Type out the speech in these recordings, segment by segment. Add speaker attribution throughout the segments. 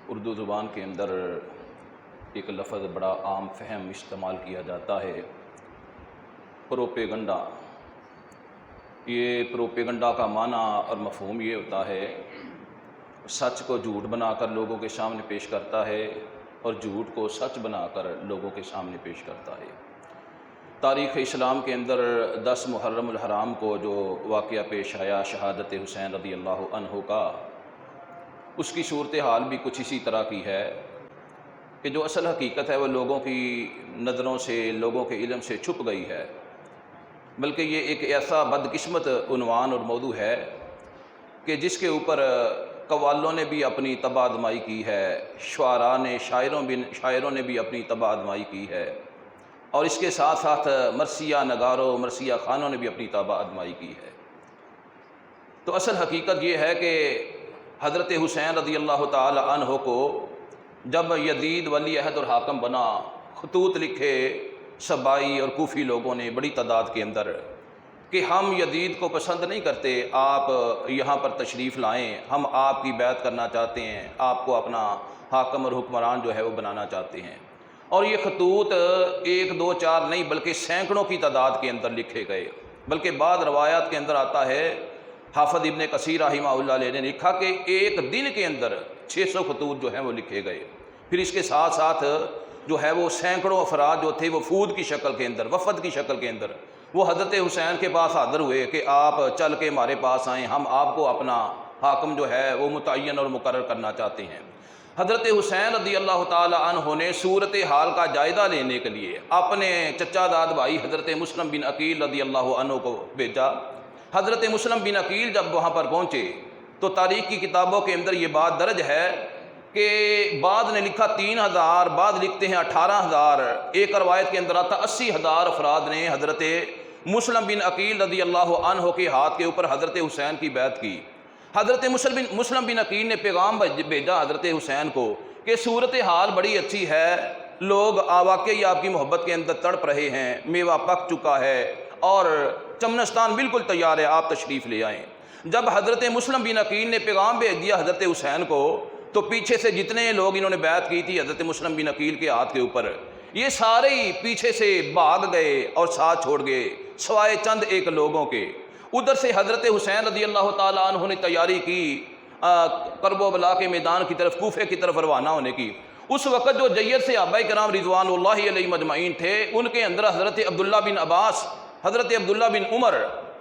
Speaker 1: اردو زبان کے اندر ایک لفظ بڑا عام فہم استعمال کیا جاتا ہے، پروپیگنڈا۔ یہ پروپیگنڈا کا معنی اور مفہوم یہ ہوتا ہے، سچ کو جھوٹ بنا کر لوگوں کے سامنے پیش کرتا ہے اور جھوٹ کو سچ بنا کر لوگوں کے سامنے پیش کرتا ہے۔ تاریخ اسلام کے اندر 10 محرم الحرام کو جو واقعہ پیش آیا شہادت حسین رضی اللہ عنہ کا، اس کی صورتحال بھی کچھ اسی طرح کی ہے کہ جو اصل حقیقت ہے وہ لوگوں کی نظروں سے، لوگوں کے علم سے چھپ گئی ہے، بلکہ یہ ایک ایسا بدقسمت عنوان اور موضوع ہے کہ جس کے اوپر قوالوں نے بھی اپنی طبع آزمائی کی ہے، شاعروں نے بھی اپنی طبع آزمائی کی ہے، اور اس کے ساتھ ساتھ مرثیہ نگاروں، مرثیہ خوانوں نے بھی اپنی طبع آزمائی کی ہے۔ تو اصل حقیقت یہ ہے کہ حضرت حسین رضی اللہ تعالی عنہ کو جب یزید ولی عہد اور حاکم بنا، خطوط لکھے سبائی اور کوفی لوگوں نے بڑی تعداد کے اندر کہ ہم یزید کو پسند نہیں کرتے، آپ یہاں پر تشریف لائیں، ہم آپ کی بیعت کرنا چاہتے ہیں، آپ کو اپنا حاکم اور حکمران جو ہے وہ بنانا چاہتے ہیں۔ اور یہ خطوط 1 2 4 نہیں بلکہ سینکڑوں کی تعداد کے اندر لکھے گئے، بلکہ بعض روایات کے اندر آتا ہے، حافظ ابن کثیر رحمہ اللہ علیہ نے لکھا کہ ایک دن کے اندر 600 خطوط جو ہیں وہ لکھے گئے۔ پھر اس کے ساتھ ساتھ جو ہے وہ سینکڑوں افراد جو تھے وہ وفود کی شکل کے اندر، وفد کی شکل کے اندر وہ حضرت حسین کے پاس حاضر ہوئے کہ آپ چل کے ہمارے پاس آئیں، ہم آپ کو اپنا حاکم جو ہے وہ متعین اور مقرر کرنا چاہتے ہیں۔ حضرت حسین رضی اللہ تعالی عنہ نے صورتحال کا جائزہ لینے کے لیے اپنے چچا داد بھائی حضرت مسلم بن عقیل رضی اللہ عنہ کو بھیجا۔ حضرت مسلم بن عقیل جب وہاں پر پہنچے تو تاریخ کی کتابوں کے اندر یہ بات درج ہے کہ بعض نے لکھا 3000، بعض لکھتے ہیں 18,000، ایک روایت کے اندر آتا 80,000 افراد نے حضرت مسلم بن عقیل رضی اللہ عنہ کے ہاتھ کے اوپر حضرت حسین کی بیعت کی۔ حضرت مسلم بن عقیل نے پیغام بھیجا حضرت حسین کو کہ صورتحال بڑی اچھی ہے، لوگ واقعی آپ کی محبت کے اندر تڑپ رہے ہیں، میوہ پک چکا ہے اور چمنستان بالکل تیار ہے، آپ تشریف لے آئیں۔ جب حضرت مسلم بن عقیل نے پیغام بھیج دیا حضرت حسین کو تو پیچھے سے جتنے لوگ انہوں نے بیعت کی تھی حضرت مسلم بن عقیل کے ہاتھ کے اوپر، یہ سارے ہی پیچھے سے بھاگ گئے اور ساتھ چھوڑ گئے سوائے چند ایک لوگوں کے۔ ادھر سے حضرت حسین رضی اللہ تعالی عنہ نے تیاری کی کرب و بلا کے میدان کی طرف، کوفے کی طرف روانہ ہونے کی۔ اس وقت جو جید صحابہ کرام رضوان اللہ علیہ مجمعین تھے، ان کے اندر حضرت عبداللہ بن عباس، حضرت عبداللہ بن عمر،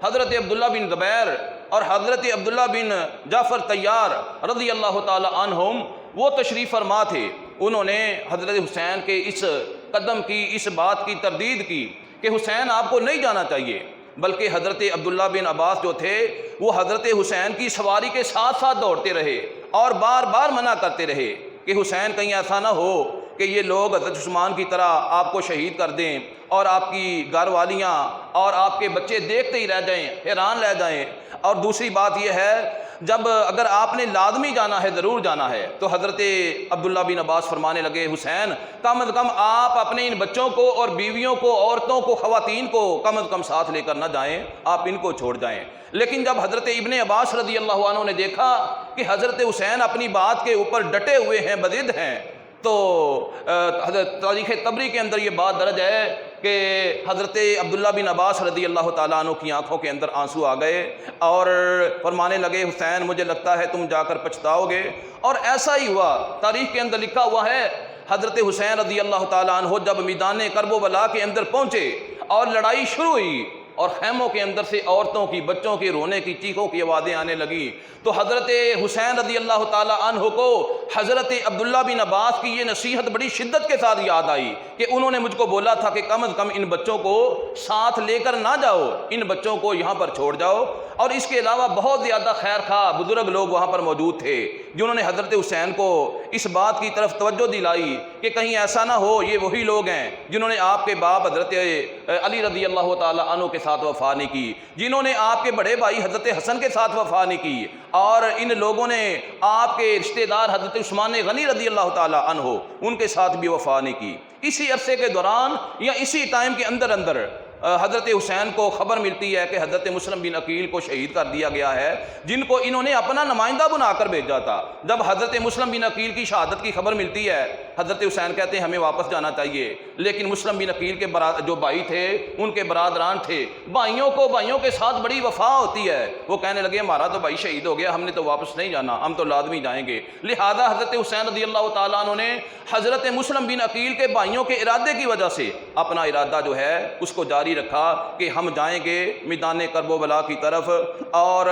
Speaker 1: حضرت عبداللہ بن زبیر اور حضرت عبداللہ بن جعفر طیار رضی اللہ تعالی عنہم وہ تشریف فرما تھے۔ انہوں نے حضرت حسین کے اس قدم کی، اس بات کی تردید کی کہ حسین آپ کو نہیں جانا چاہیے، بلکہ حضرت عبداللہ بن عباس جو تھے وہ حضرت حسین کی سواری کے ساتھ ساتھ دوڑتے رہے اور بار بار منع کرتے رہے کہ حسین کہیں ایسا نہ ہو کہ یہ لوگ حضرت عثمان کی طرح آپ کو شہید کر دیں اور آپ کی گھر والیاں اور آپ کے بچے دیکھتے ہی رہ جائیں، حیران رہ جائیں۔ اور دوسری بات یہ ہے، جب اگر آپ نے لازمی جانا ہے، ضرور جانا ہے، تو حضرت عبداللہ بن عباس فرمانے لگے حسین کم از کم آپ اپنے ان بچوں کو اور بیویوں کو، عورتوں کو، خواتین کو کم از کم ساتھ لے کر نہ جائیں، آپ ان کو چھوڑ جائیں۔ لیکن جب حضرت ابن عباس رضی اللہ عنہ نے دیکھا کہ حضرت حسین اپنی بات کے اوپر ڈٹے ہوئے ہیں، بضد ہیں، تو حضرت تاریخ طبری کے اندر یہ بات درج ہے کہ حضرت عبداللہ بن عباس رضی اللہ تعالیٰ عنہ کی آنکھوں کے اندر آنسو آ گئے اور فرمانے لگے حسین مجھے لگتا ہے تم جا کر پچھتاؤ گے۔ اور ایسا ہی ہوا، تاریخ کے اندر لکھا ہوا ہے حضرت حسین رضی اللہ تعالیٰ عنہ جب میدان کرب و بلا کے اندر پہنچے اور لڑائی شروع ہوئی اور خیموں کے اندر سے عورتوں کی، بچوں کی رونے کی، چیخوں کی آوازیں آنے لگیں، تو حضرت حسین رضی اللہ تعالیٰ عنہ کو حضرت عبداللہ بن عباس کی یہ نصیحت بڑی شدت کے ساتھ یاد آئی کہ انہوں نے مجھ کو بولا تھا کہ کم از کم ان بچوں کو ساتھ لے کر نہ جاؤ، ان بچوں کو یہاں پر چھوڑ جاؤ۔ اور اس کے علاوہ بہت زیادہ خیر خواہ بزرگ لوگ وہاں پر موجود تھے جنہوں نے حضرت حسین کو اس بات کی طرف توجہ دلائی کہ کہیں ایسا نہ ہو یہ وہی لوگ ہیں جنہوں نے آپ کے باپ حضرت علی رضی اللہ تعالیٰ عنہ کے ساتھ وفا نہیں کی، جنہوں نے آپ کے بڑے بھائی حضرت حسن کے ساتھ وفا نہیں کی، اور ان لوگوں نے آپ کے رشتہ دار حضرت عثمان غنی رضی اللہ تعالیٰ عنہ ان کے ساتھ بھی وفا نہیں کی۔ اسی عرصے کے دوران یا اسی ٹائم کے اندر حضرت حسین کو خبر ملتی ہے کہ حضرت مسلم بن عقیل کو شہید کر دیا گیا ہے، جن کو انہوں نے اپنا نمائندہ بنا کر بھیجا تھا۔ جب حضرت مسلم بن عقیل کی شہادت کی خبر ملتی ہے، حضرت حسین کہتے ہیں ہمیں واپس جانا چاہیے، لیکن مسلم بن عقیل کے جو بھائی تھے، ان کے برادران تھے، بھائیوں کے ساتھ بڑی وفا ہوتی ہے، وہ کہنے لگے ہمارا تو بھائی شہید ہو گیا، ہم نے تو واپس نہیں جانا، ہم تو لازمی جائیں گے۔ لہذا حضرت حسین رضی اللہ تعالیٰ عنہ نے حضرت مسلم بن عقیل کے بھائیوں کے ارادے کی وجہ سے اپنا ارادہ جو ہے اس کو جاری رکھا کہ ہم جائیں گے میدان کرب و بلا کی طرف، اور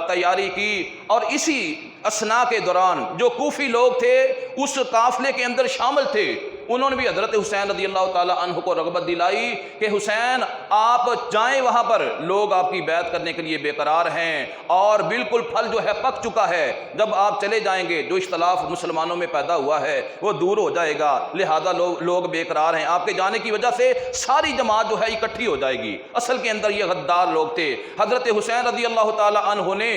Speaker 1: تیاری کی۔ اور اسی اثنا کے دوران جو کوفی لوگ تھے اس قافلے کے اندر شامل تھے، انہوں نے بھی حضرت حسین رضی اللہ تعالیٰ عنہ کو رغبت دلائی کہ حسین آپ جائیں وہاں پر، لوگ آپ کی بیعت کرنے کے لیے بے قرار ہیں اور بالکل پھل جو ہے پک چکا ہے، جب آپ چلے جائیں گے جو اختلاف مسلمانوں میں پیدا ہوا ہے وہ دور ہو جائے گا، لہذا لوگ بے قرار ہیں، آپ کے جانے کی وجہ سے ساری جماعت جو ہے اکٹھی ہو جائے گی۔ اصل کے اندر یہ غدار لوگ تھے۔ حضرت حسین رضی اللہ تعالیٰ عنہ نے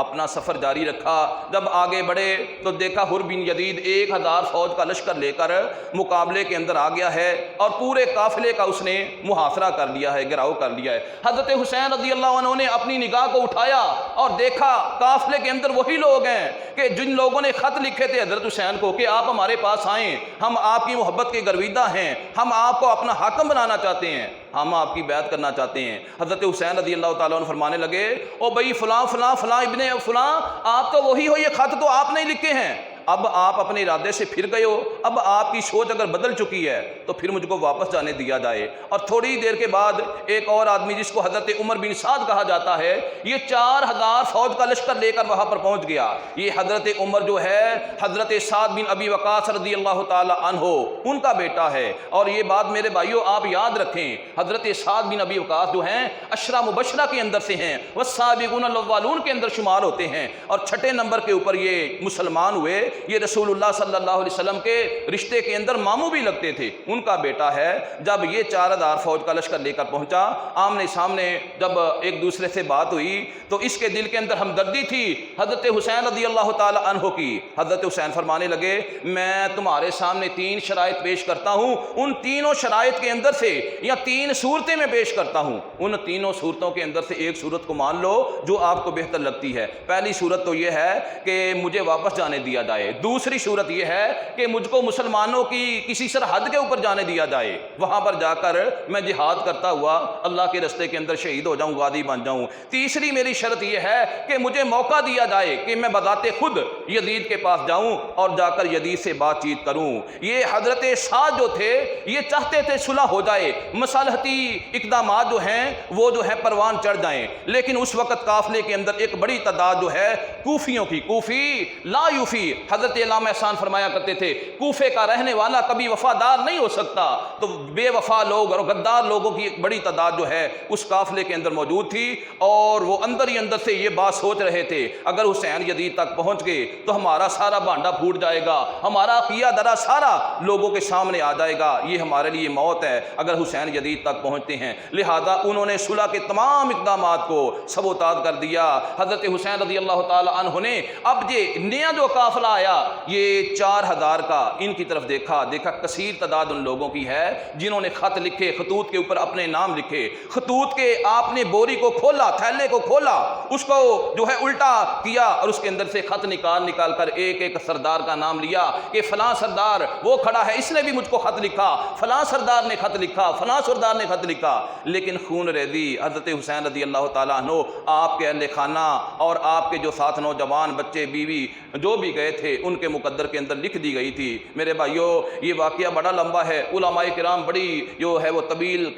Speaker 1: اپنا سفر جاری رکھا۔ جب آگے بڑھے تو دیکھا حر بن یزید 1000 فوج کا لشکر لے کر مقابلے کے اندر آ گیا ہے اور پورے قافلے کا اس نے محاصرہ کر لیا ہے، گھیراؤ کر لیا ہے۔ حضرت حسین رضی اللہ عنہ نے اپنی نگاہ کو اٹھایا اور دیکھا قافلے کے اندر وہی لوگ ہیں کہ جن لوگوں نے خط لکھے تھے حضرت حسین کو کہ آپ ہمارے پاس آئیں، ہم آپ کی محبت کے گرویدہ ہیں، ہم آپ کو اپنا حاکم بنانا چاہتے ہیں، ہم آپ کی بیعت کرنا چاہتے ہیں۔ حضرت حسین رضی اللہ تعالیٰ عنہ فرمانے لگے او بھائی فلاں فلاں فلاں ابن فلاں، آپ تو وہی ہو، یہ خط تو آپ نے لکھے ہیں، اب آپ اپنے ارادے سے پھر گئے ہو، اب آپ کی سوچ اگر بدل چکی ہے تو پھر مجھ کو واپس جانے دیا جائے۔ اور تھوڑی دیر کے بعد ایک اور آدمی جس کو حضرت عمر بن سعد کہا جاتا ہے، یہ 4000 فوج کا لشکر لے کر وہاں پر پہنچ گیا۔ یہ حضرت عمر جو ہے حضرت سعد بن ابی وقاص رضی اللہ تعالی عنہ ان کا بیٹا ہے، اور یہ بات میرے بھائیوں آپ یاد رکھیں، حضرت سعد بن ابی وقاص جو ہیں عشرہ مبشرہ کے اندر سے ہیں، والسابقون الاولون کے اندر شمار ہوتے ہیں، اور چھٹے نمبر کے اوپر یہ مسلمان ہوئے۔ یہ رسول اللہ صلی اللہ علیہ وسلم کے رشتے کے اندر ماموں بھی لگتے تھے، ان کا بیٹا ہے۔ جب یہ 4000 فوج کا لشکر لے کر پہنچا، آمنے سامنے جب ایک دوسرے سے بات ہوئی تو اس کے دل کے اندر ہمدردی تھی حضرت حسین رضی اللہ تعالی عنہ کی۔ حضرت حسین فرمانے لگے میں تمہارے سامنے 3 شرائط پیش کرتا ہوں، ان تینوں شرائط کے اندر سے یا 3 صورتیں میں پیش کرتا ہوں، ان تینوں صورتوں کے اندر سے ایک صورت کو مان لو جو آپ کو بہتر لگتی ہے۔ پہلی صورت تو یہ ہے کہ مجھے واپس جانے دیا جائے، دوسری صورت یہ ہے کہ مجھ کو مسلمانوں کی کسی سرحد کے اوپر جانے دیا جائے، وہاں پر جا کر میں جہاد کرتا ہوا اللہ کے رستے کے اندر شہید ہو جاؤں، غازی بن جاؤں۔ تیسری میری شرط یہ ہے کہ مجھے موقع دیا جائے کہ میں بذات خود یزید کے پاس جاؤں اور جا کر یزید سے بات چیت کروں۔ یہ حضرت سعد جو تھے یہ چاہتے تھے صلح ہو جائے، مصالحتی اقدامات جو ہیں وہ جو ہے پروان چڑھ جائیں، لیکن اس وقت قافلے کے اندر ایک بڑی تعداد جو ہے کوفیوں کی، کوفی لا یوفی، حضرت علامہ احسان فرمایا کرتے تھے کوفے کا رہنے والا کبھی وفادار نہیں ہو سکتا، تو بے وفا لوگ اور غدار لوگوں کی ایک بڑی تعداد جو ہے اس قافلے کے اندر موجود تھی، اور وہ اندر ہی اندر سے یہ بات سوچ رہے تھے اگر حسین یزید تک پہنچ گئے تو ہمارا سارا بھانڈا پھوٹ جائے گا، ہمارا کیا درا سارا لوگوں کے سامنے آ جائے گا، یہ ہمارے لیے موت ہے اگر حسین یزید تک پہنچتے ہیں۔ لہذا انہوں نے صلح کے تمام اقدامات کو سبوتاز کر دیا۔ حضرت حسین رضی اللہ تعالی عنہ نے اب یہ نیا جو قافلہ آیا یہ 4000 کا، ان کی طرف دیکھا کثیر تعداد ان لوگوں کی ہے جنہوں نے خط لکھے، خطوط کے اوپر اپنے نام لکھے، خطوط کے آپ نے بوری کو کھولا، تھیلے کو کھولا، اس کو جو ہے الٹا کیا اور اس کے اندر سے خط نکال کر ایک ایک سردار کا نام لیا کہ فلاں سردار وہ کھڑا ہے، اس نے بھی مجھ کو خط لکھا، فلاں سردار نے خط لکھا، فلاں سردار نے خط لکھا، لیکن خون ریزی حضرت حسین رضی اللہ تعالیٰ عنہ، آپ کے اہل خانہ اور آپ کے جو ساتھ نوجوان بچے بیوی جو بھی گئے تھے ان کے مقدر کے اندر لکھ دی گئی تھی۔ میرے بھائیوں یہ واقعہ بڑا لمبا ہے، علماء کرام بڑی جو ہے وہ طویل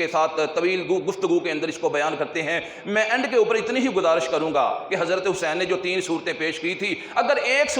Speaker 1: گفتگو کے اندر اس کو بیان کرتے ہیں۔ میں اینڈ کے اوپر اتنی ہی گزارش کروں گا کہ حضرت حسین نے جو 3 صورتیں پیش کی تھی، اگر ایک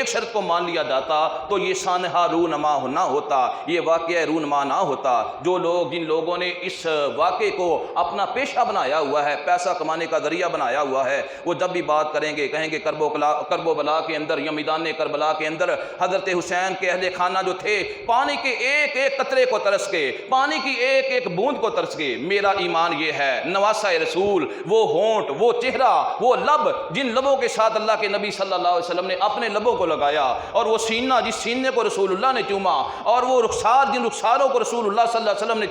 Speaker 1: شرط کو مان لیا جاتا تو یہ سانحہ رونما نہ ہوتا، یہ واقعہ رونما نہ ہوتا۔ جن لوگوں نے اس واقعے کو اپنا پیشہ بنایا ہوا ہے، پیسہ کمانے کا ذریعہ بنایا ہوا ہے، وہ جب بھی بات کریں گے کہیں گے کرب و بلا کے اندر یا میدان کربلا کربلا کے اندر حضرت حسین کے اہل خانہ جو تھے پانی کے ایک ایک قطرے کو ترس کے، پانی کی ایک ایک بوند کو ترس کے، میرا ایمان یہ ہے نواسہ رسول، وہ ہونٹ، وہ چہرہ، وہ لب جن لبوں کے ساتھ اللہ کے نبی صلی اللہ علیہ وسلم نے اپنے لبوں کو لگایا، اور وہ سینہ جس سینے کو رسول اللہ نے چوما، اور وہ رخسار جن رخساروں کو رسول اللہ صلی اللہ علیہ وسلم نے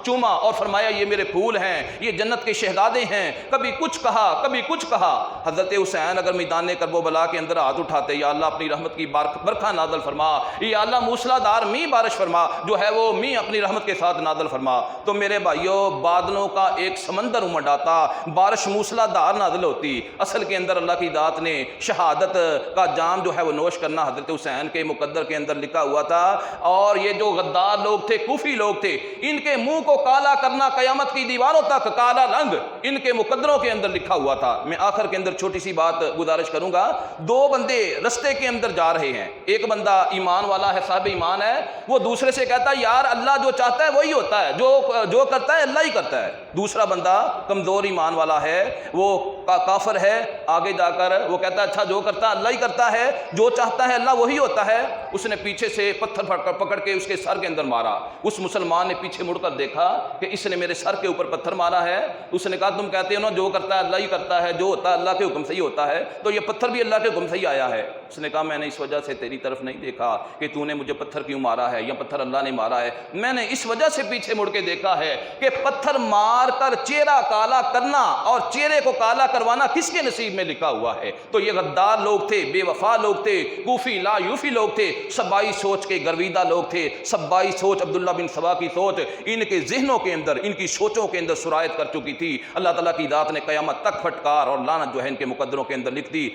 Speaker 1: چوما اور فرمایا یہ میرے پھول ہیں، یہ جنت کے شہزادے ہیں، کبھی کچھ کہا کبھی کچھ کہا۔ حضرت حسین اگر میدان کربلا کے اندر ہاتھ اٹھاتے، یا اللہ اپنی رحمت کی برکھا نازل فرما، یا اللہ موسلادھار می بارش فرما، جو ہے وہ می اپنی رحمت کے ساتھ نازل فرما، تو میرے بھائیوں بادلوں کا ایک سمندر امڈ آتا، بارش موسلادھار نازل ہوتی۔ اصل کے اندر اللہ کی ذات نے شہادت کا جام جو ہے وہ نوش کرنا حضرت حسین کے مقدر کے اندر لکھا ہوا تھا، اور یہ جو غدار لوگ تھے، کوفی لوگ تھے، ان کے منہ کو کالا کرنا قیامت کی دیواروں تک، کالا رنگ ان کے مقدروں کے اندر لکھا ہوا تھا۔ میں آخر کے اندر چھوٹی سی بات گزارش کروں گا، دو بندے رستے کے اندر جا رہے ہیں، ایک بندہ ایمان والا ہے، صاحب ایمان ہے، وہ دوسرے سے کہتا ہے یار اللہ جو چاہتا ہے وہی ہوتا ہے، جو کرتا ہے اللہ ہی کرتا ہے۔ دوسرا بندہ کمزور ایمان والا ہے، وہ کافر ہے، آگے جا کر وہ کہتا ہے اچھا جو کرتا ہے اللہ ہی کرتا ہے، جو چاہتا ہے اللہ وہی ہوتا ہے۔ اس نے پیچھے سے پتھر پکڑ کے اس کے سر کے اندر مارا۔ اس مسلمان نے پیچھے مڑ کر دیکھا کہ اس نے میرے سر کے اوپر پتھر مارا ہے۔ اس نے کہا تم کہتے ہو نا جو کرتا ہے اللہ ہی کرتا ہے، جو ہوتا ہے اللہ کے حکم سے ہی ہوتا ہے، تو یہ پتھر بھی اللہ کے حکم سے ہی آیا ہے۔ اس نے کہا میں نے اس وجہ سے تیری طرف نہیں دیکھا کہ تو نے مجھے پتھر کیوں مارا ہے یا پتھر اللہ نے مارا ہے، میں نے اس وجہ سے پیچھے مڑ کے دیکھا ہے کہ پتھر مار کر چہرہ کالا کرنا اور چہرے کو کالا کروانا کس کے نصیب میں لکھا ہوا ہے۔ تو یہ غدار لوگ تھے، بے وفا لوگ تھے، کوفی لا یوفی لوگ تھے، سبائی سوچ کے گرویدہ لوگ تھے، سبائی سوچ عبداللہ بن سبا کی سوچ ان کے ذہنوں کے اندر، ان کی سوچوں کے اندر سرایت کر چکی تھی۔ اللہ تعالیٰ کی ذات نے قیامت تک پھٹکار اور لعنت جو ہے ان کے مقدروں کے اندر لکھ دی۔